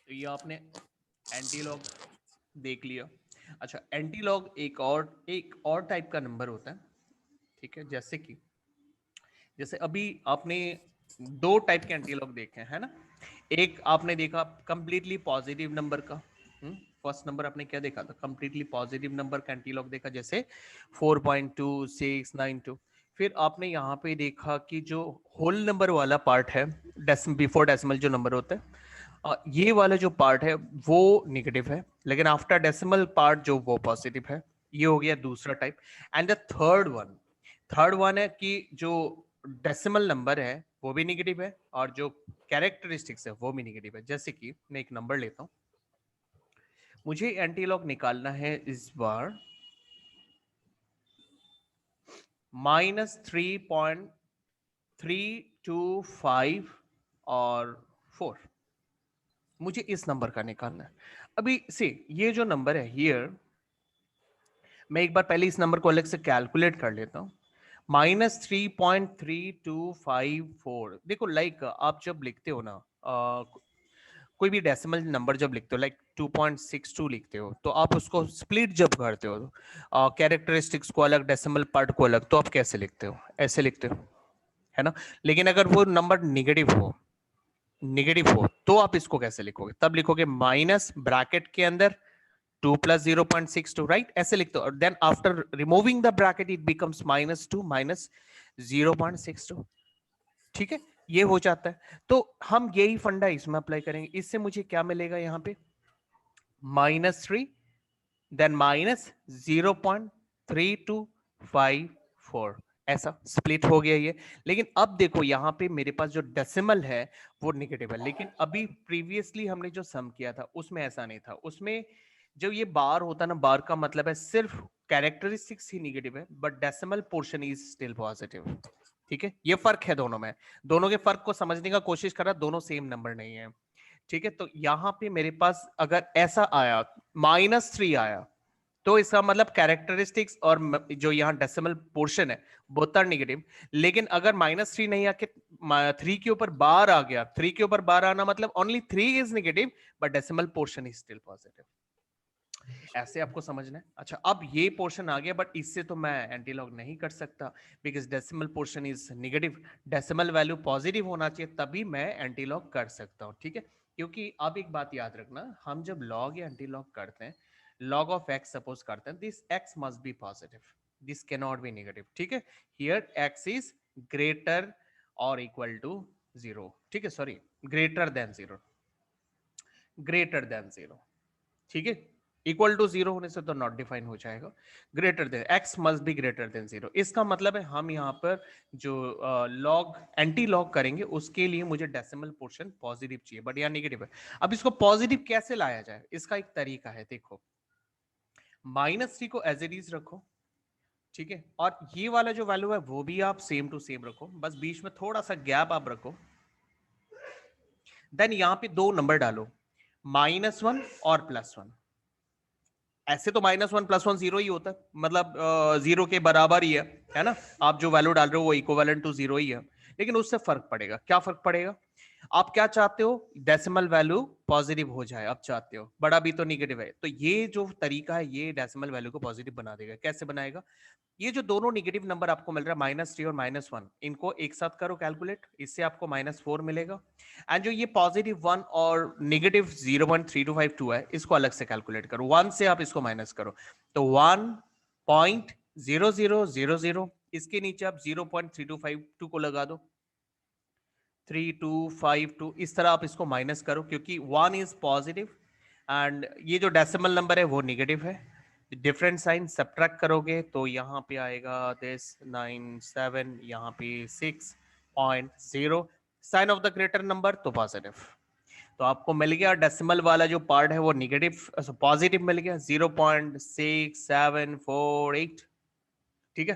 तो ये आपने एंटी लॉग देख लिया। अच्छा, एंटी लॉग एक और टाइप का नंबर होता है, ठीक है। जैसे अभी आपने दो टाइप के एंटी लॉग देखे हैं, है ना। एक आपने देखा कंप्लीटली पॉजिटिव नंबर का। फर्स्ट नंबर आपने क्या देखा था, कंप्लीटली पॉजिटिव नंबर का एंटी लॉग देखा, जैसे 4.2692। फिर आपने यहाँ पे देखा कि जो होल नंबर वाला पार्ट है, बिफोर डेसिमल जो नंबर होता है, ये वाला जो पार्ट है वो निगेटिव है, लेकिन आफ्टर डेसिमल पार्ट जो वो पॉजिटिव है। ये हो गया दूसरा type. And the third one है कि जो डेसिमल नंबर है वो भी निगेटिव है और जो कैरेक्टरिस्टिक्स है वो भी निगेटिव है। जैसे कि मैं एक नंबर लेता हूं, मुझे एंटीलॉग निकालना है इस बार -3.325 और 4। मुझे इस नंबर का निकालना है। अभी से ये जो नंबर है हियर, मैं एक बार पहले इस नंबर को अलग से कैलकुलेट कर लेता हूं। -3.3254। देखो, लाइक आप जब लिखते हो ना, कोई भी डेसिमल नंबर जब लिखते हो, लाइक 2.62 लिखते हो, तो आप उसको स्प्लिट जब करते हो, कैरेक्टरिस्टिक्स को अलग, डेसिमल पार्ट को अलग, तो आप कैसे लिखते हो, ऐसे लिखते हो, है ना। लेकिन अगर वो नंबर निगेटिव हो तो आप इसको कैसे लिखोगे, तब लिखोगे माइनस ब्रैकेट के अंदर 2 + 0.62, राइट, ऐसे लिखते हो। और then after removing the bracket it becomes -2 -0.62। ठीक है, ये हो जाता है। तो हम यही फंडा इसमें अप्लाई करेंगे। इससे मुझे क्या मिलेगा यहाँ पे, -3 देन -0.3254, ऐसा स्प्लिट हो गया ये। लेकिन अब देखो यहाँ पे मेरे पास जो डेसिमल है वो निगेटिव है, लेकिन अभी प्रीवियसली हमने जो सम किया था उसमें ऐसा नहीं था। उसमें जब ये बार होता ना, बार का मतलब है सिर्फ कैरेक्टरिस्टिक्स ही निगेटिव है but decimal portion is still positive. ठीक है, ये फर्क है दोनों में। दोनों के फर्क को समझने का कोशिश कर रहा, दोनों सेम नंबर नहीं है। ठीक है, तो यहां पे मेरे पास अगर ऐसा आया -3 आया, तो इसका मतलब कैरेक्टरिस्टिक्स और जो यहाँ डेसिमल पोर्शन है बोथ आर निगेटिव। लेकिन अगर -3 नहीं आके 3 के ऊपर बार आ गया, 3 के ऊपर बार आना मतलब only 3 is negative but decimal portion is still positive. ऐसे आपको समझना है। अच्छा, अब ये पोर्शन आ गया, बट इससे तो मैं एंटीलॉग नहीं कर सकता because decimal portion is negative. Decimal value positive होना चाहिए तभी मैं एंटीलॉग कर सकता हूं। ठीक है, क्योंकि अब एक बात याद रखना, हम जब लॉग या एंटीलॉग करते हैं, लॉग ऑफ एक्स सपोज करते हैं, this x must be positive, this can not be negative. ठीक है, हियर एक्स इज ग्रेटर और इक्वल टू 0। ठीक है, sorry, greater than 0, greater than 0। ठीक है, इक्वल टू 0 होने से तो नॉट डिफाइन हो जाएगा। Greater than, x must be greater than 0। इसका मतलब है हम यहाँ पर जो लॉग एंटी लॉग करेंगे उसके लिए मुझे डेसिमल पोर्शन पॉजिटिव चाहिए, बट यहाँ निगेटिव है। अब इसको पॉजिटिव कैसे लाया जाए, इसका एक तरीका है, देखो -3 को एज इट इज रखो। ठीक है, और ये वाला जो वैल्यू है वो भी आप सेम टू सेम रखो, बस बीच में थोड़ा सा गैप आप रखो। देन यहां पे दो नंबर डालो, -1 और +1। ऐसे तो -1 +1 0 ही होता है, मतलब 0 के बराबर ही है ना। आप जो वैल्यू डाल रहे हो वो इक्विवेलेंट टू 0 ही है। लेकिन उससे फर्क पड़ेगा, क्या फर्क पड़ेगा, आप क्या चाहते हो, डेसिमल वैल्यू पॉजिटिव हो जाए, आप चाहते हो, बट अभी तो निगेटिव है। तो ये जो तरीका है ये डेसिमल वैल्यू को पॉजिटिव बना देगा। कैसे बनाएगा, ये जो दोनों निगेटिव नंबर आपको मिल रहा है -3 और -1, इनको एक साथ करो कैलकुलेट, इससे आपको -4 मिलेगा। एंड जो ये +1 और -0.3252 है, इसको अलग से कैलकुलेट करो, 1 से आप इसको माइनस करो, तो 1.0000, इसके नीचे आप 0.3252 को लगा दो, 3252, इस तरह आप इसको माइनस करो क्योंकि 1 इज पॉजिटिव एंड ये जो डेसिमल नंबर है वो निगेटिव है। डिफरेंट साइन सब्ट्रैक्ट करोगे तो यहाँ पे आएगा दिस 97, यहाँ पे 6.0, sign of the greater number तो पॉजिटिव। तो आपको मिल गया डेसिमल वाला जो पार्ट है वो निगेटिव, पॉजिटिव मिल गया 0.6748। ठीक है,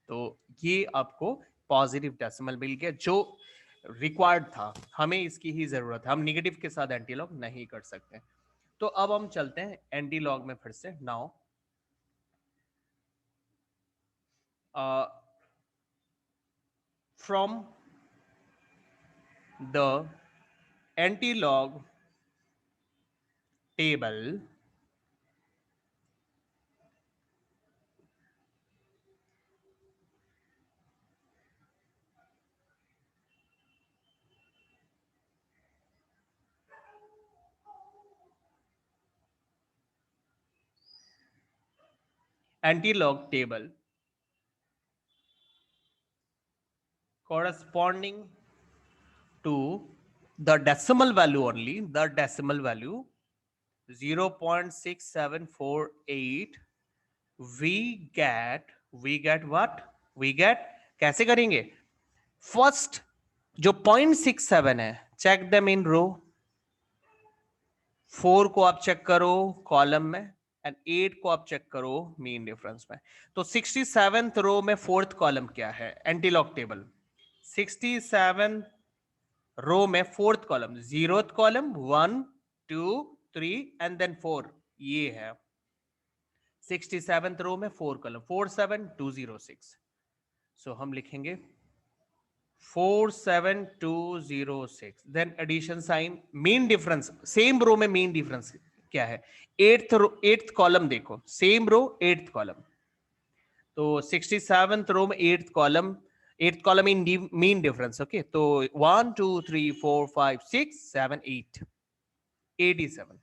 तो ये आपको पॉजिटिव डेसिमल मिल गया जो रिक्वायर्ड था, हमें इसकी ही जरूरत है, हम निगेटिव के साथ एंटीलॉग नहीं कर सकते। तो अब हम चलते हैं एंटीलॉग में फिर से। Now from the antilog table anti-log table corresponding to the decimal value only, the decimal value 0.6748, we get what? We get कैसे करेंगे? फर्स्ट जो 0.67 है, चेक देम इन रो, 4 को आप चेक करो कॉलम में एंड 8 को आप चेक करो मीन डिफरेंस में। तो 67th रो में फोर्थ कॉलम क्या है? एंटीलॉग टेबल 67 रो में fourth column, 0th column 1 2 3 and then 4, ये है 67th रो में 4 कॉलम 47206। सो हम लिखेंगे 47206, then addition sign, mean difference same row में मीन डिफरेंस क्या है? 8th कॉलम देखो, सेम रो 8th कॉलम, तो 67th रो में 8th column in mean difference. Okay, तो 1 2 3 4 5 6 7 8 87,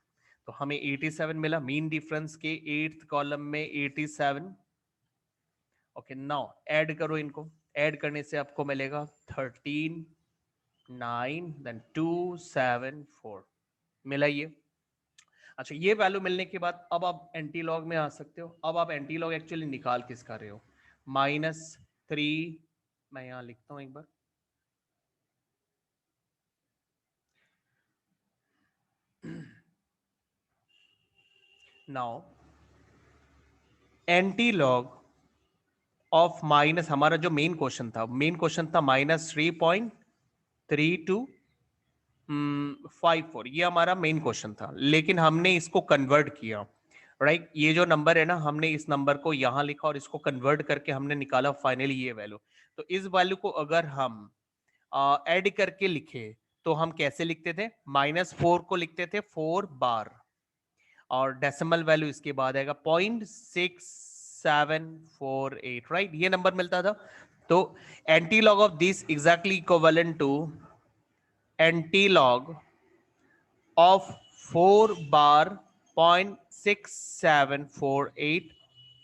तो हमें 87 मिला मीन डिफरेंस के 8th कॉलम में 87। ओके, नाउ ऐड करो इनको, ऐड करने से आपको मिलेगा 13 9 देन 2 7 4, मिला ये। अच्छा, ये वैल्यू मिलने के बाद अब आप एंटीलॉग में आ सकते हो। अब आप एंटीलॉग एक्चुअली निकाल किसका रहे हो? -3, मैं यहां लिखता हूं एक बार, नाउ एंटीलॉग ऑफ माइनस, हमारा जो मेन क्वेश्चन था -3.3254, ये हमारा मेन क्वेश्चन था, लेकिन हमने इसको कन्वर्ट किया, राइट? ये जो नंबर है ना, हमने इस नंबर को यहां लिखा और इसको कन्वर्ट करके हमने निकाला फाइनली ये वैल्यू। तो इस वैल्यू को अगर हम ऐड करके लिखे तो हम कैसे लिखते थे? -4 को लिखते थे 4 बार, और डेसिमल वैल्यू इसके बाद आएगा 0.6748, राइट? ये नंबर मिलता था। तो antilog of this exactly equivalent to antilog of 4 बार 0.6748।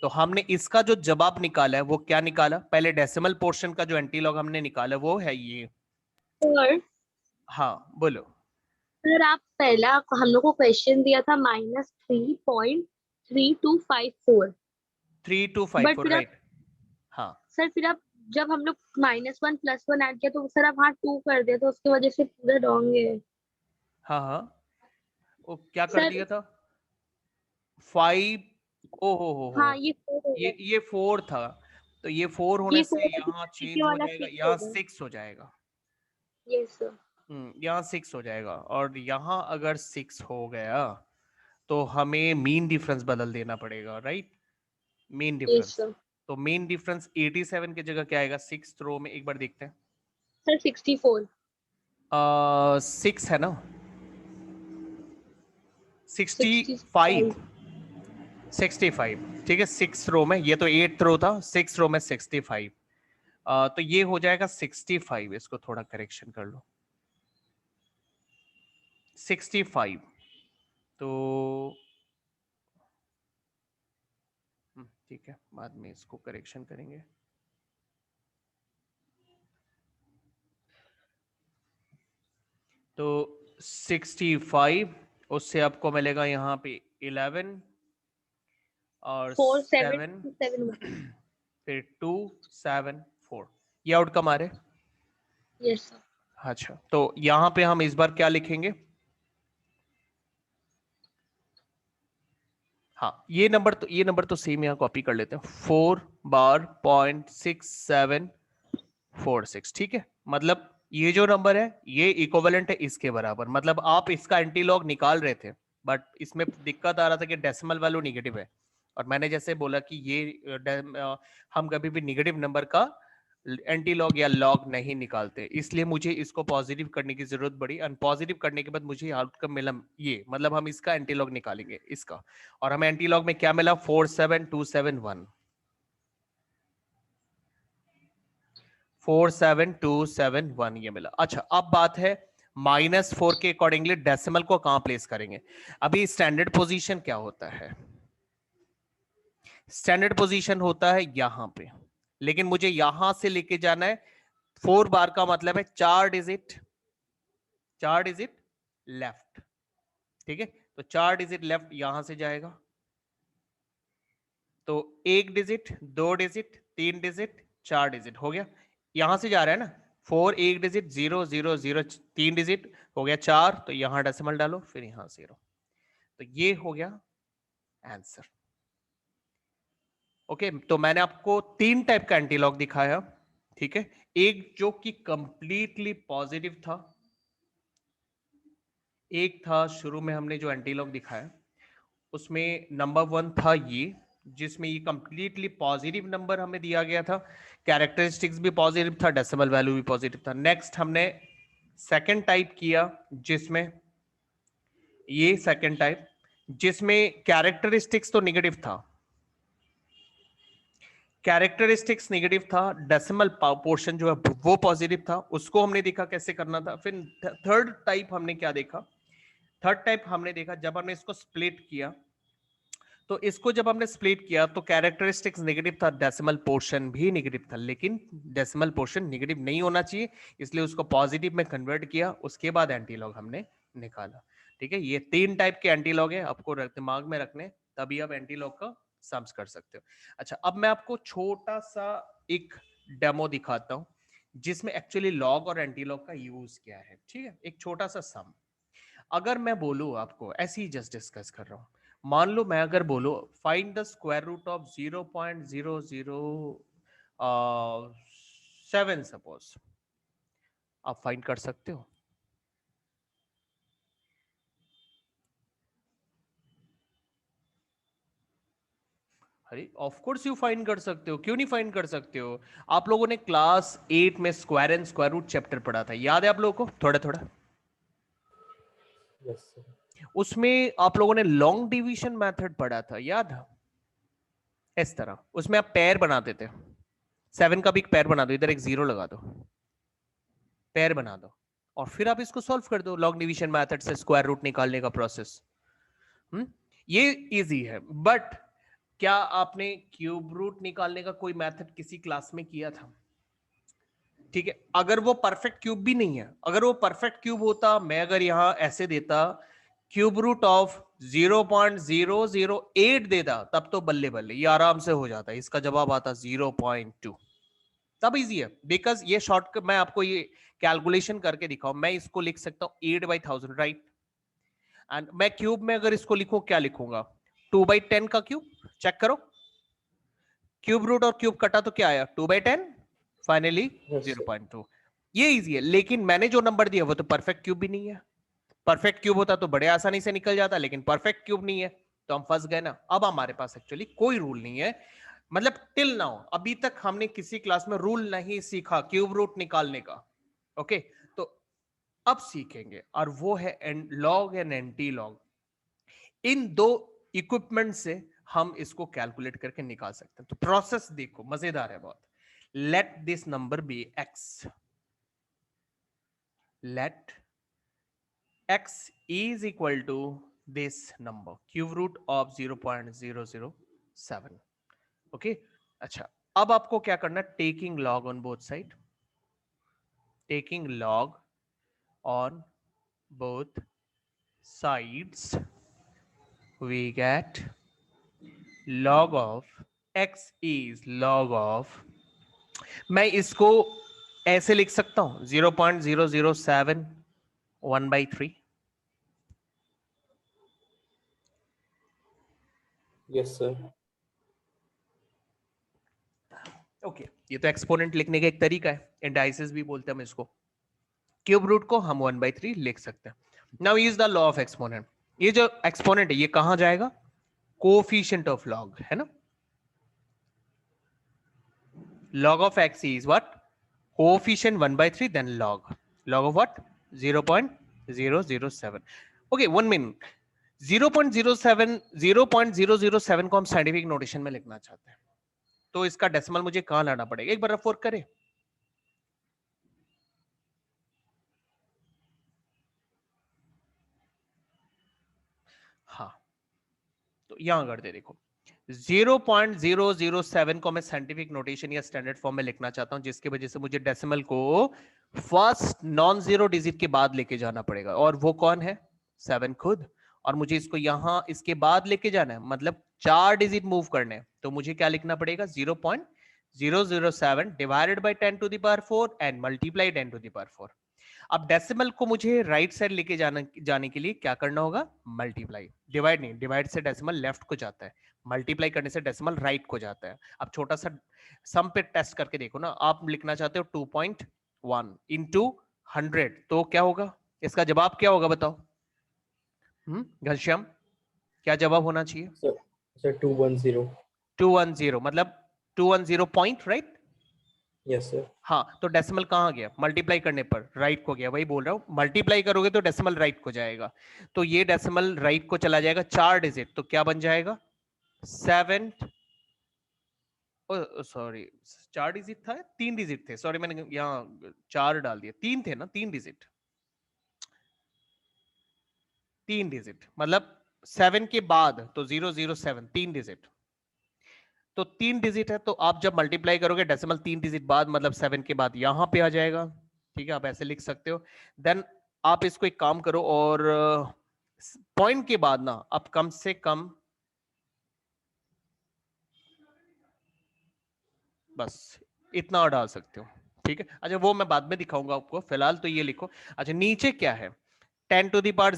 तो हमने इसका जो जवाब निकाला है वो क्या निकाला? पहले डेसिमल पोर्शन का जो एंटीलॉग हमने निकाला वो है ये। सर, हाँ बोलो। सर आप पहला हम लोग को क्वेश्चन दिया था -3.3254, 3254, बट फिर आप, राइट? हाँ सर फिर आप जब हम लोग -1 +1 ऐड किया तो सर आप वहाँ 2 कर दिया, तो उसकी वजह से पूरा रॉन्ग है हाँ हाँ, वो क्या कर सर। दिया था? 5, ओ हो, हाँ, ये 4 हो गया, ये 4 था, तो ये 4 होने ये से 4 यहाँ नीचे चेंज हो वाला जाएगा, 6 हो यहाँ गया। 6 हो जाएगा। Yes sir. यहाँ 6 हो जाएगा, और यहाँ अगर 6 हो गया तो हमें मीन डिफरेंस बदल देना पड़ेगा, right? Mean yes difference, sir. तो मीन डिफरेंस 87 की जगह क्या आएगा 6th रो में? एक बार देखते हैं। सर 64। 6 है ना, 65, 65। 65, ठीक है। 6th रो में, ये तो 8th रो था, 6th रो में 65, तो ये हो जाएगा 65। इसको थोड़ा करेक्शन कर लो, 65, तो ठीक है, बाद में इसको करेक्शन करेंगे। तो 65, उससे आपको मिलेगा यहाँ पे 11 और 4 7 7, 7 1। फिर 2 7 4, ये आउटकम आ रहे हैं। Yes sir. अच्छा, तो यहां पे हम इस बार क्या लिखेंगे? हाँ, ये नंबर तो सेम यहाँ कॉपी कर लेते हैं, 4 बार 0.6746, ठीक है। मतलब ये जो नंबर है ये इक्विवेलेंट है इसके बराबर, मतलब आप इसका एंटीलॉग निकाल रहे थे, बट इसमें दिक्कत आ रहा था कि डेसिमल वैल्यू निगेटिव है, और मैंने जैसे बोला कि ये हम कभी भी निगेटिव नंबर का एंटी लॉग या लॉग नहीं निकालते, इसलिए मुझे इसको पॉजिटिव करने की जरूरत पड़ी। एंड पॉजिटिव करने के बाद मुझे आउटकम मिला ये, मतलब हम इसका एंटी लॉग निकालेंगे इसका, और हमें एंटी लॉग में क्या मिला 47271, 47271 ये मिला। अच्छा अब बात है -4 के अकॉर्डिंगली डेसिमल को कहां प्लेस करेंगे। अभी स्टैंडर्ड पोजीशन क्या होता है, स्टैंडर्ड पोजीशन होता है यहां पे, लेकिन मुझे यहां से लेके जाना है 4 बार का मतलब है 4 डिजिट लेफ्ट, ठीक है। तो 4 डिजिट लेफ्ट यहां से जाएगा, तो 1 डिजिट 2 डिजिट 3 डिजिट 4 डिजिट हो गया, यहां से जा रहा है ना 4 1 डिजिट 0 0 0 3 डिजिट हो गया 4, तो यहां डेसिमल डालो फिर यहां 0, तो ये हो गया आंसर। ओके तो मैंने आपको 3 टाइप का एंटीलॉग दिखाया, ठीक है। एक जो कि कंप्लीटली पॉजिटिव था, एक था शुरू में हमने जो एंटीलॉग दिखाया उसमें नंबर 1 था ये, जिसमें ये कंप्लीटली पॉजिटिव नंबर हमें दिया गया था, कैरेक्टरिस्टिक्स भी पॉजिटिव था, डेसिमल वैल्यू भी पॉजिटिव था। नेक्स्ट हमने सेकंड टाइप किया, जिसमें ये सेकंड टाइप जिसमें कैरेक्टरिस्टिक्स तो नेगेटिव था, कैरेक्टरिस्टिक्स नेगेटिव था, डेसिमल पोर्शन जो है वो पॉजिटिव था, उसको हमने देखा कैसे करना था। फिर थर्ड टाइप हमने क्या देखा, थर्ड टाइप हमने देखा जब हमने इसको स्प्लिट किया, तो इसको जब हमने स्प्लिट किया तो कैरेक्टरिस्टिक्स नेगेटिव था, डेसिमल पोर्शन भी नेगेटिव था, लेकिन डेसिमल पोर्शन नेगेटिव नहीं होना चाहिए, इसलिए उसको पॉजिटिव में कन्वर्ट किया, उसके बाद एंटीलॉग हमने निकाला, ठीक है। ये 3 टाइप के एंटीलॉग है, आपको दिमाग में रखने, तभी आप एंटीलॉग का सम्स कर सकते हो। अच्छा अब मैं आपको छोटा सा एक डेमो दिखाता हूं जिसमें एक्चुअली लॉग और एंटीलॉग का यूज क्या है, ठीक है। एक छोटा सा सम, अगर मैं बोलूं आपको, ऐसे ही जस्ट डिस्कस कर रहा हूं, मान लो मैं अगर बोलो find the square root of 0.007, suppose, आप फाइंड कर सकते हो। अरे ऑफ कोर्स यू फाइंड कर सकते हो, क्यों नहीं फाइंड कर सकते हो। आप लोगों ने क्लास 8 में square and square root chapter पढ़ा था, याद है आप लोगों को थोड़ा थोड़ा? Yes sir. उसमें आप लोगों ने लॉन्ग डिवीजन मेथड पढ़ा था, याद है? इस तरह उसमें आप पैर बनाते थे, 7 का भी एक पैर बना दो, इधर एक 0 लगा दो, पैर बना दो, और फिर आप इसको सॉल्व कर दो लॉन्ग डिवीजन मेथड से स्क्वायर रूट निकालने का प्रोसेस। ये इजी है, बट क्या आपने क्यूब रूट निकालने का कोई मेथड किसी क्लास में किया था? ठीक है, अगर वो परफेक्ट क्यूब भी नहीं है, अगर वो परफेक्ट क्यूब होता, मैं अगर यहां ऐसे देता क्यूब रूट ऑफ 0.008 देता, तब तो बल्ले बल्ले ये आराम से हो जाता, इसका जवाब आता 0.2, तब इजी है, बिकॉज ये शॉर्टकट मैं आपको ये कैलकुलेशन करके दिखाऊं, मैं इसको लिख सकता हूं 8/1000, राइट। एंड मैं क्यूब में अगर इसको लिखूं, क्या लिखूंगा, 2/10 का क्यूब, चेक करो, क्यूब रूट और क्यूब कटा तो क्या आया 2/10, फाइनली Yes, sir. 0.2। ये इजी है, लेकिन मैंने जो नंबर दिया वो तो परफेक्ट क्यूब भी नहीं है, परफेक्ट क्यूब होता तो बड़े आसानी से निकल जाता, लेकिन परफेक्ट क्यूब नहीं है, तो हम फंस गए ना। अब हमारे पास एक्चुअली कोई रूल नहीं है, मतलब टिल नाउ अभी तक हमने किसी क्लास में रूल नहीं सीखा क्यूब रूट निकालने का, ओके। तो अब सीखेंगे, और वो है लॉग एंड एंटी लॉग। इन दो इक्विपमेंट से हम इसको कैलकुलेट करके निकाल सकते हैं। तो प्रोसेस देखो, मजेदार है बहुत। Let this number be x, let x is equal to this number, cube root of 0.007, okay। अच्छा अब आपको क्या करना है, taking log on both side, taking log on both sides, we get log of x is log of, मैं इसको ऐसे लिख सकता हूं 0.007 1/3, यस सर। ओके ये तो एक्सपोनेंट लिखने का एक तरीका है, इंडाइसिस भी बोलते हैं हम इसको। क्यूब रूट को हम 1/3 लिख सकते हैं। Now use the law of exponent, ये जो एक्सपोनेंट है ये कहां जाएगा, कोफिशिएंट ऑफ लॉग है ना, log of x is what? Coefficient 1/3, then log of what? 0.007. Okay, 1 minute. 0.007 को हम साइंटिफिक नोटेशन में लिखना चाहते हैं, तो इसका डेसिमल मुझे कहां लाना पड़ेगा? एक बार रफ वर्क करें। हाँ, तो यहां करते देखो 0.007 को मैं साइंटिफिक नोटेशन या स्टैंडर्ड फॉर्म में लिखना चाहता हूं, जिसकी वजह से मुझे डेसिमल को फर्स्ट नॉन जीरो डिजिट के बाद लेके जाना पड़ेगा, और वो कौन है? 7 खुद। और मुझे इसको यहां इसके बाद लेके जाना है, मतलब 4 डिजिट मूव करने हैं, तो मुझे क्या लिखना पड़ेगा? 0.007 divided by 10 to the power 4 and multiply 10 to the power 4। अब डेसिमल को मुझे राइट साइड लेके जाने के लिए क्या करना होगा? मल्टीप्लाई। डिवाइड नहीं, डिवाइड से डेसिमल लेफ्ट को जाता है, मल्टीप्लाई करने से डेसिमल राइट को जाता है। अब छोटा सा सम पे टेस्ट करके देखो ना, आप लिखना चाहते हो 2.1 इंटू 100, तो क्या होगा? इसका जवाब क्या होगा बताओ? घनश्याम, क्या जवाब होना चाहिए? सर 210। 210 मतलब 210 पॉइंट, राइट? Yes sir. हाँ, तो डेसिमल कहाँ गया? मल्टीप्लाई करने पर राइट को गया, वही बोल रहा हूँ, मल्टीप्लाई करोगे तो डेसिमल राइट को जाएगा, तो ये डेसिमल राइट को चला जाएगा 4 डिजिट, तो क्या बन जाएगा? 7, सॉरी 4 डिजिट था, 3 डिजिट थे, सॉरी मैंने यहाँ 4 डाल दिया, 3 थे ना, 3 डिजिट, 3 डिजिट मतलब 7 के बाद तो 007, 3 डिजिट, तो 3 डिजिट है, तो आप जब मल्टीप्लाई करोगे डेसिमल 3 डिजिट बाद मतलब 7 के बाद यहां पे आ जाएगा। ठीक है, आप ऐसे लिख सकते हो। देन आप इसको एक काम करो, और पॉइंट के बाद ना आप कम से कम बस इतना डाल सकते हो। ठीक है, अच्छा वो मैं बाद में दिखाऊंगा आपको, फिलहाल तो ये लिखो। अच्छा नीचे क्या है? 10 टू द पावर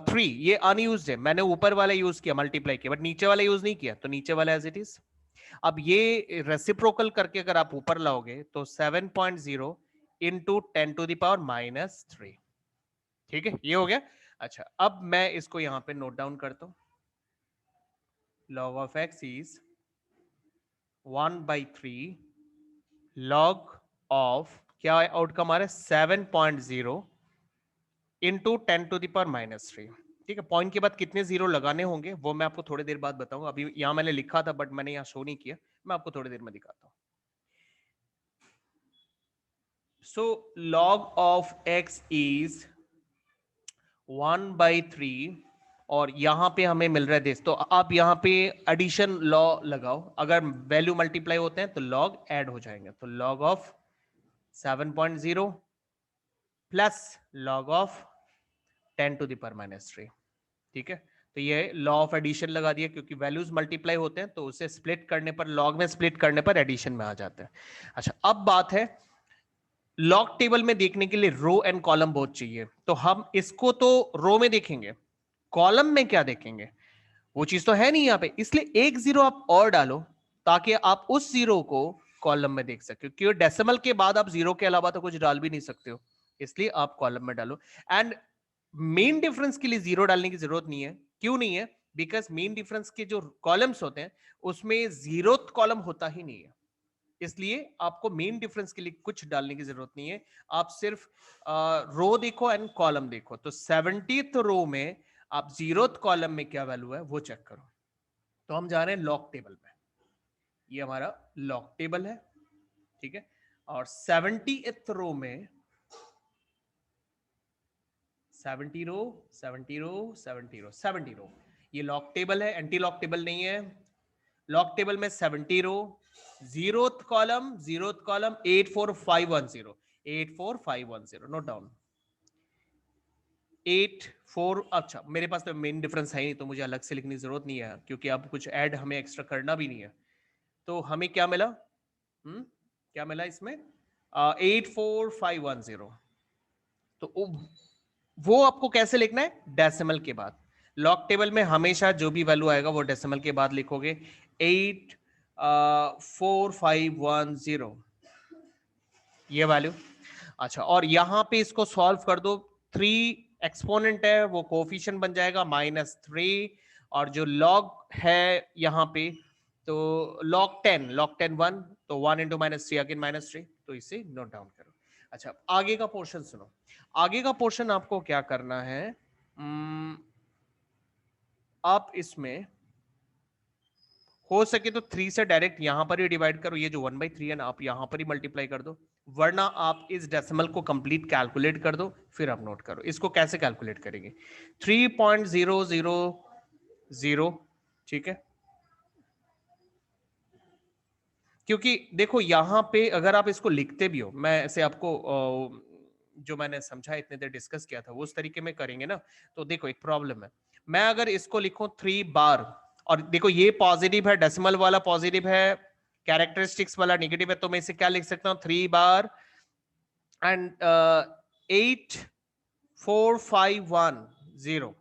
3, ये अनयूज्ड है, मैंने ऊपर वाला यूज किया मल्टीप्लाई किया, बट नीचे वाला यूज नहीं किया, तो नीचे वाला एज इट इज। अब ये रेसिप्रोकल करके अगर आप ऊपर लाओगे तो 7.0 इंटू 10 टू द पावर -3। ठीक है, ये हो गया। अच्छा अब मैं इसको यहां पे नोट डाउन करता हूं। log of x is 1/3 log of, क्या आउटकम आ रहा है? 7.0 इंटू 10 टू द पावर -3। ठीक है, पॉइंट के बाद कितने जीरो लगाने होंगे वो मैं आपको थोड़ी देर बाद बताऊंगा, अभी यहां मैंने लिखा था बट मैंने यहां शो नहीं किया, मैं आपको थोड़ी देर में दिखाता हूं। So log of x is 1/3, और यहां पे हमें मिल रहा है दिस, तो आप यहां पे एडिशन लॉ लगाओ, अगर वैल्यू मल्टीप्लाई होते हैं तो लॉग ऐड हो जाएंगे, तो log of 7.0 plus log of 10 to the power -3। ठीक है, तो ये लॉ ऑफ एडिशन लगा दिया, क्योंकि वैल्यूज मल्टीप्लाई होते हैं तो उसे स्प्लिट करने पर, लॉग में स्प्लिट करने पर एडिशन में आ जाता है। अच्छा अब बात है, लॉग टेबल में देखने के लिए रो एंड कॉलम बहुत चाहिए, तो हम इसको तो रो में देखेंगे, कॉलम में क्या देखेंगे? वो चीज तो है नहीं यहाँ पे, इसलिए एक जीरो आप और डालो ताकि आप उस जीरो को कॉलम में देख सके, क्योंकि डेसिमल के बाद आप जीरो के अलावा तो कुछ डाल भी नहीं सकते हो, इसलिए आप कॉलम में डालो। एंड मेन डिफरेंस के लिए जीरो डालने की जरूरत नहीं है। क्यों नहीं है? बिकॉज मेन डिफरेंस के जो कॉलम्स होते हैं उसमें जीरो कॉलम होता ही नहीं है, इसलिए आपको मेन डिफरेंस के लिए कुछ डालने की जरूरत नहीं है। आप सिर्फ रो देखो एंड कॉलम देखो, तो 70th रो में आप 0th कॉलम में क्या वैल्यू है वो चेक करो। तो हम जा रहे हैं लॉग टेबल में, ये हमारा लॉग टेबल है। ठीक है, और 70th रो में 70 रो 70 रो 70 रो 70 रो, ये लॉग टेबल है, एंटी लॉग टेबल नहीं है। लॉग टेबल में 70 रो, 0th कॉलम 84510, 84510 नोट डाउन 84। अच्छा मेरे पास तो मेन डिफरेंस है ही, तो मुझे अलग से लिखने की जरूरत नहीं है, क्योंकि अब कुछ ऐड हमें एक्स्ट्रा करना भी नहीं है। तो हमें क्या मिला? क्या मिला इसमें? 84510। तो वो आपको कैसे लिखना है? डेसिमल के बाद। लॉग टेबल में हमेशा जो भी वैल्यू आएगा वो डेसिमल के बाद लिखोगे। 84510 ये वैल्यू। अच्छा, और यहां पे इसको सॉल्व कर दो, 3 एक्सपोनेंट है वो कोफिशिएंट बन जाएगा -3, और जो लॉग है यहां पे तो log 10 1, तो 1 into -3 अगेन -3, तो इसे नोट डाउन करो। अच्छा, आगे का पोर्शन सुनो। आगे का पोर्शन आपको क्या करना है, आप इसमें हो सके तो 3 से डायरेक्ट यहां पर ही डिवाइड करो, ये जो 1/3 है ना आप यहां पर ही मल्टीप्लाई कर दो, वरना आप इस डेसिमल को कंप्लीट कैलकुलेट कर दो, फिर आप नोट करो। इसको कैसे कैलकुलेट करेंगे, 3.000, ठीक है, क्योंकि देखो यहां पे अगर आप इसको लिखते भी हो, मैं ऐसे आपको जो मैंने समझा इतने देर डिस्कस किया था वो उस तरीके में करेंगे ना, तो देखो एक प्रॉब्लम है, मैं अगर इसको लिखूं 3 बार, और देखो ये पॉजिटिव है, डेसिमल वाला पॉजिटिव है, कैरेक्टरिस्टिक्स वाला नेगेटिव है, तो मैं इसे क्या लिख सकता हूं, 3 बार एंड 84510,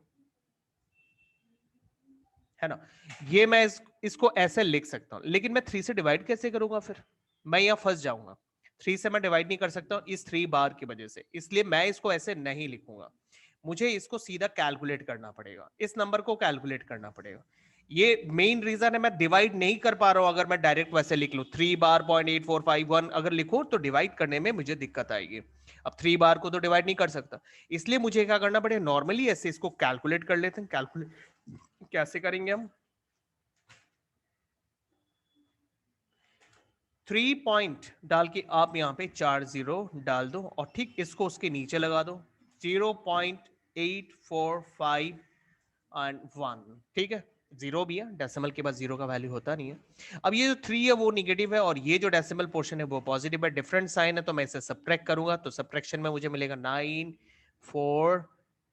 है ना, ये मैं इसको ऐसे लिख सकता हूं, लेकिन मैं 3 से डिवाइड कैसे करूंगा, फिर मैं यहां फंस जाऊंगा। 3 से मैं डिवाइड नहीं कर सकता हूं इस 3 बार की वजह से, इसलिए मैं इसको ऐसे नहीं लिखूंगा, मुझे इसको सीधा कैलकुलेट करना पड़ेगा, इस नंबर को कैलकुलेट करना पड़ेगा। ये मेन रीजन है, मैं डिवाइड नहीं कर पा रहा हूं, अगर मैं डायरेक्ट वैसे लिख लूं 3 बार 0.8451 अगर लिखूं तो डिवाइड करने में मुझे दिक्कत आएगी। अब 3 बार को तो डिवाइड नहीं कर सकता, इसलिए मुझे क्या करना पड़ेगा, नॉर्मली ऐसे इसको कैलकुलेट कर लेते हैं। कैलकुलेट कैसे करेंगे हम, 3 पॉइंट डाल के आप यहां पे 4 0 डाल दो और ठीक इसको उसके नीचे लगा दो, 0.845 एंड 1, ठीक है, जीरो भी है, डेसिमल के बाद जीरो का वैल्यू होता नहीं है। अब ये जो 3 है वो निगेटिव है और ये जो डेसिमल पोर्शन है वो पॉजिटिव है, डिफरेंट साइन है, तो मैं इसे सब्ट्रैक्ट करूंगा, तो सब्ट्रैक्शन में मुझे मिलेगा 9 4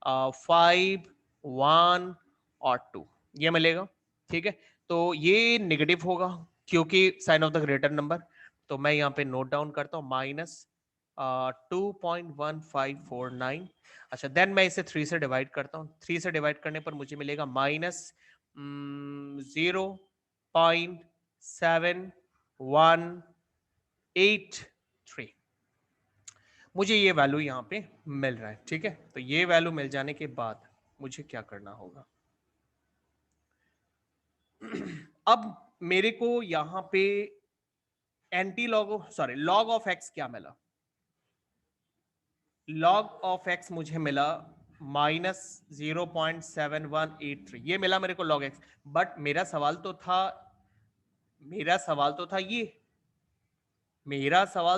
5 1 और 2, ये मिलेगा, ठीक है। तो ये नेगेटिव होगा क्योंकि sign of the greater number, तो मैं यहाँ पे नोट डाउन करता हूँ -2.1549। अच्छा, देन मैं इसे 3 से डिवाइड करता हूँ, 3 से डिवाइड करने पर मुझे मिलेगा -0.7183, मुझे ये वैल्यू यहाँ पे मिल रहा है, ठीक है। तो ये वैल्यू मिल जाने के बाद मुझे क्या करना होगा, अब मेरे को यहां पे लॉग ऑफ एक्स क्या मिला, लॉग ऑफ एक्स मुझे मिला -0.7183, ये मिला मेरे को लॉग एक्स। बट मेरा सवाल तो था मेरा सवाल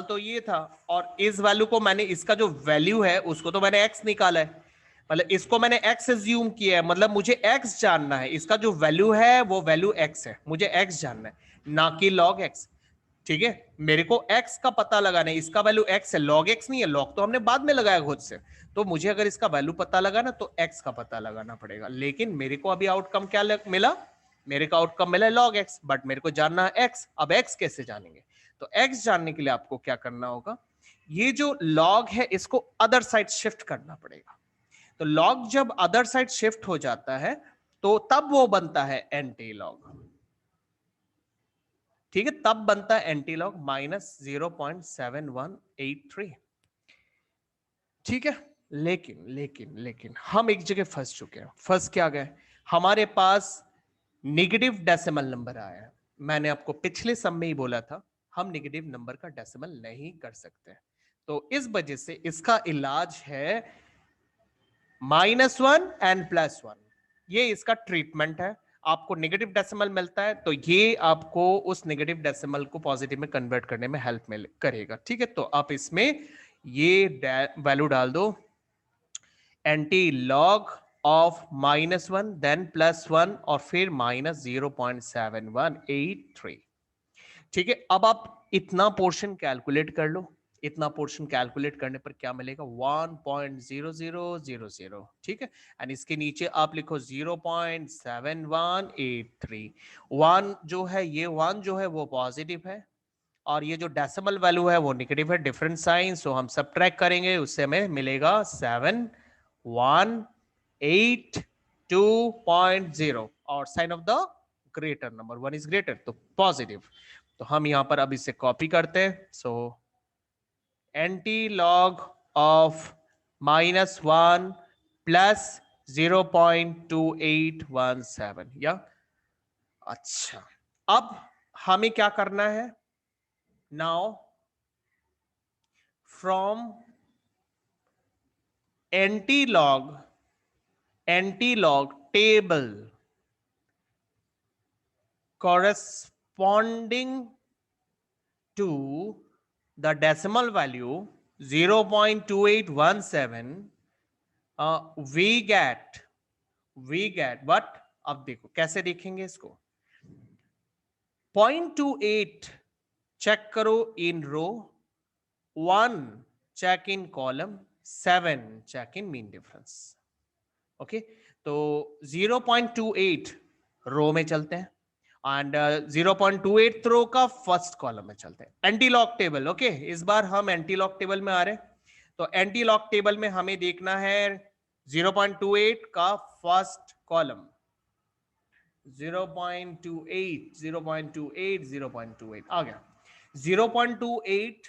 तो ये था, और इस वैल्यू को मैंने, इसका जो वैल्यू है उसको तो मैंने x निकाला है, मतलब इसको मैंने x एज्यूम किया है, मतलब मुझे x जानना है, इसका जो वैल्यू है वो वैल्यू x है, मुझे x जानना है, ना कि log x, ठीक है। मेरे को x का पता लगाना है, इसका वैल्यू x है, log x नहीं है, log तो हमने बाद में लगाया खुद से, तो मुझे अगर इसका वैल्यू पता लगाना तो x का पता लगाना पड़ेगा, लेकिन मेरे को अभी आउटकम क्या मिला, मेरे को आउटकम मिला log x, बट मेरे को जानना है x। अब x कैसे जानेंगे, तो x जानने के लिए आपको क्या करना होगा, ये जो log है इसको अदर साइड शिफ्ट करना पड़ेगा, तो log जब अदर साइड शिफ्ट हो जाता है तो तब वो बनता है एंटी लॉग, ठीक है, तब बनता है एंटी लॉग -0.7183, ठीक है। लेकिन लेकिन लेकिन हम एक जगह फंस चुके हैं, फंस क्या गए, हमारे पास नेगेटिव डेसिमल नंबर आया है, मैंने आपको पिछले सम में ही बोला था हम नेगेटिव नंबर का डेसिमल नहीं कर सकते, तो इस वजह से इसका इलाज है -1 एंड +1, ये इसका ट्रीटमेंट है। आपको नेगेटिव डेसिमल मिलता है तो ये आपको उस नेगेटिव डेसिमल को पॉजिटिव में कन्वर्ट करने में हेल्प करेगा, ठीक है। तो आप इसमें ये वैल्यू डाल दो, एंटी लॉग ऑफ -1 देन +1 और फिर -0.7183, ठीक है। अब आप इतना पोर्शन कैलकुलेट कर लो, इतना पोर्शन कैलकुलेट करने पर क्या मिलेगा 1.0000, ठीक है, एंड इसके नीचे आप लिखो 0.7183, 1 जो है, ये 1 जो है वो पॉजिटिव है और ये जो डेसिमल वैल्यू है वो नेगेटिव है, डिफरेंट साइन, सो हम सबट्रैक्ट करेंगे, उससे हमें मिलेगा 7182.0 और sign of the greater number 1 is greater, तो पॉजिटिव। तो हम यहां पर अब इसे कॉपी करते हैं, सो एंटी लॉग ऑफ -1 + 0.2817, या अच्छा अब हमें क्या करना है, now from anti log table corresponding to the decimal value 0.2817, we get what, अब देखो कैसे देखेंगे इसको, 0.28 चेक करो in row, 1 check in column, 7 check in mean difference. Okay, तो 0.28 रो में चलते हैं एंड 0.28 रो का फर्स्ट कॉलम में चलते हैं। एंटी लॉग टेबल, ओके, इस बार हम एंटी लॉग टेबल में आ रहे हैं। तो एंटी लॉग टेबल में हमें देखना है 0.28 का फर्स्ट कॉलम, 0.28 0.28 0.28 आ गया। 0.28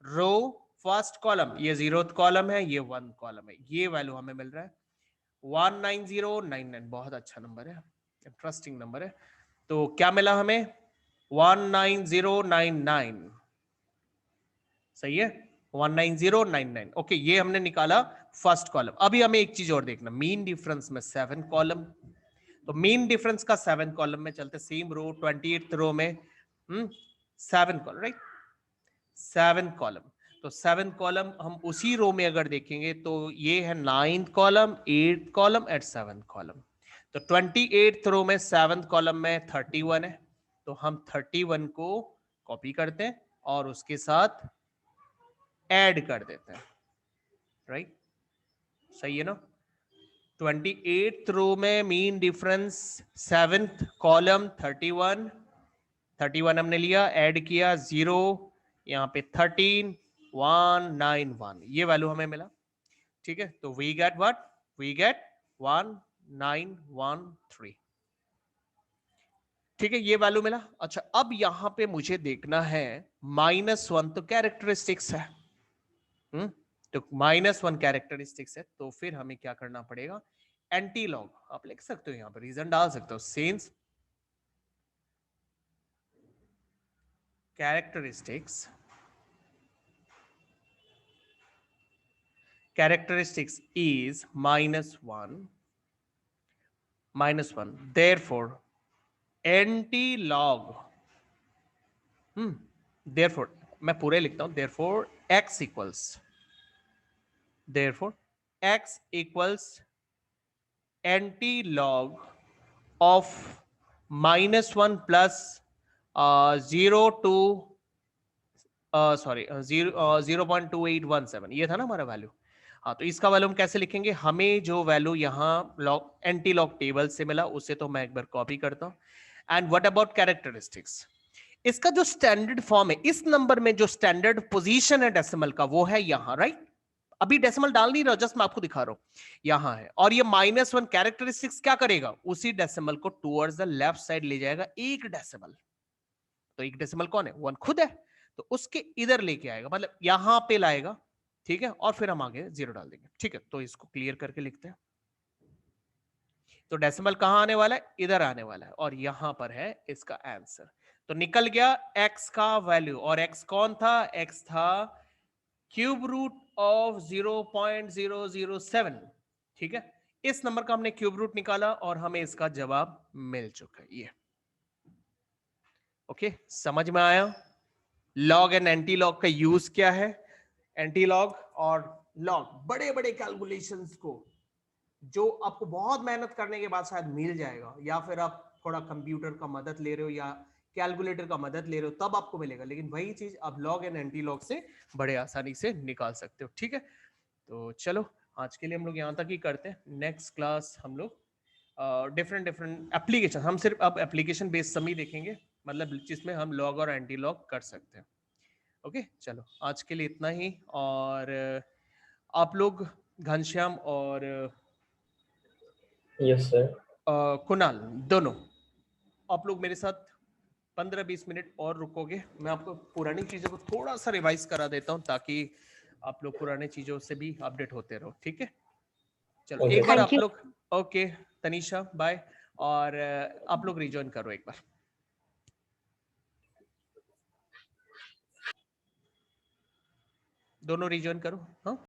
रो फर्स्ट कॉलम, ये 0th कॉलम है, ये 1 कॉलम है, ये वैल्यू हमें मिल रहा है 19099। बहुत अच्छा नंबर है, इंटरेस्टिंग नंबर है। तो क्या मिला हमें, 19099, सही है, 19099। ओके, ये हमने निकाला फर्स्ट कॉलम। अभी हमें एक चीज और देखना, मीन डिफरेंस में 7 कॉलम, तो मीन डिफरेंस का 7 कॉलम में चलते, सेम रो 28th रो में 7 कॉलम, राइट, 7 कॉलम। तो 7 कॉलम हम उसी रो में अगर देखेंगे तो ये है 9th column, 8th column at 7th column. तो 28th रो में 7th कॉलम में 31 है, तो हम 31 को कॉपी करते हैं और उसके साथ ऐड कर देते हैं, राइट, सही है ना। 28th रो में मीन डिफरेंस 7th कॉलम 31 हमने लिया, ऐड किया 0, यहाँ पे 13191, ये वैल्यू हमें मिला, ठीक है। तो we get what, we get 1913, ठीक है, ये वैल्यू मिला। अच्छा, अब यहां पे मुझे देखना है -1, तो कैरेक्टरिस्टिक्स है, तो -1 कैरेक्टरिस्टिक्स है, तो फिर हमें क्या करना पड़ेगा, एंटी लॉग आप लिख सकते हो, यहां पर रीजन डाल सकते हो, since characteristics is -1, therefore anti-log, therefore मैं पूरे लिखता हूं, therefore x equals anti-log of -1 plus 0 to 0.2817, ये था ना हमारा वैल्यू। हाँ, तो इसका वैल्यू हम कैसे लिखेंगे, हमें जो वैल्यू यहाँ लॉग एंटी लॉग टेबल से मिला उसे तो मैं एक बार कॉपी करता हूँ। एंड व्हाट अबाउट कैरेक्टरिस्टिक्स, इसका जो स्टैंडर्ड फॉर्म है, इस नंबर में जो स्टैंडर्ड पोजीशन है डेसिमल का, वो है यहाँ, राइट। अभी डेसिमल डाल नहीं रहा, जस्ट मैं आपको दिखा रहा हूं, यहां है। और ये -1 कैरेक्टरिस्टिक्स क्या करेगा, उसी डेसिमल को टुवर्ड्स द लेफ्ट साइड ले जाएगा, एक डेसिमल। तो एक डेसिमल कौन है, 1 खुद है, तो उसके इधर लेके आएगा, मतलब यहां पे लाएगा, ठीक है, और फिर हम आगे 0 डाल देंगे, ठीक है। तो इसको क्लियर करके लिखते हैं। तो डेसिमल कहां आने वाला है, इधर आने वाला है, और यहां पर है इसका आंसर। तो निकल गया x का वैल्यू, और x कौन था, x था क्यूब रूट ऑफ 0.007, ठीक है। इस नंबर का हमने क्यूब रूट निकाला और हमें इसका जवाब मिल चुका है, ये ओके, समझ में आया। लॉग एंड एंटी लॉग का यूज क्या है, एंटी लॉग और लॉग बड़े बड़े कैलकुलेशंस को, जो आपको बहुत मेहनत करने के बाद शायद मिल जाएगा, या फिर आप थोड़ा कंप्यूटर का मदद ले रहे हो या कैलकुलेटर का मदद ले रहे हो तब आपको मिलेगा, लेकिन वही चीज आप लॉग एंड एंटी लॉग से बड़े आसानी से निकाल सकते हो, ठीक है। तो चलो आज के लिए हम लोग यहाँ तक ही करते हैं, नेक्स्ट क्लास हम लोग डिफरेंट एप्लीकेशन, हम सिर्फ अब एप्लीकेशन बेस्ड समी देखेंगे, मतलब जिसमें हम लॉग और एंटी लॉग कर सकते हैं। ओके, चलो आज के लिए इतना ही। और आप लोग घनश्याम और यस सर, कुणाल दोनों, आप लोग मेरे साथ 15-20 मिनट और रुकोगे, मैं आपको पुरानी चीजों को थोड़ा सा रिवाइज करा देता हूं ताकि आप लोग पुराने चीजों से भी अपडेट होते रहो, ठीक है। चलो Okay, एक बार Thank आप you. लोग, ओके तनीषा बाय, और आप लोग रिजॉइन करो एक बार। दोनों रिजॉइन करो। हाँ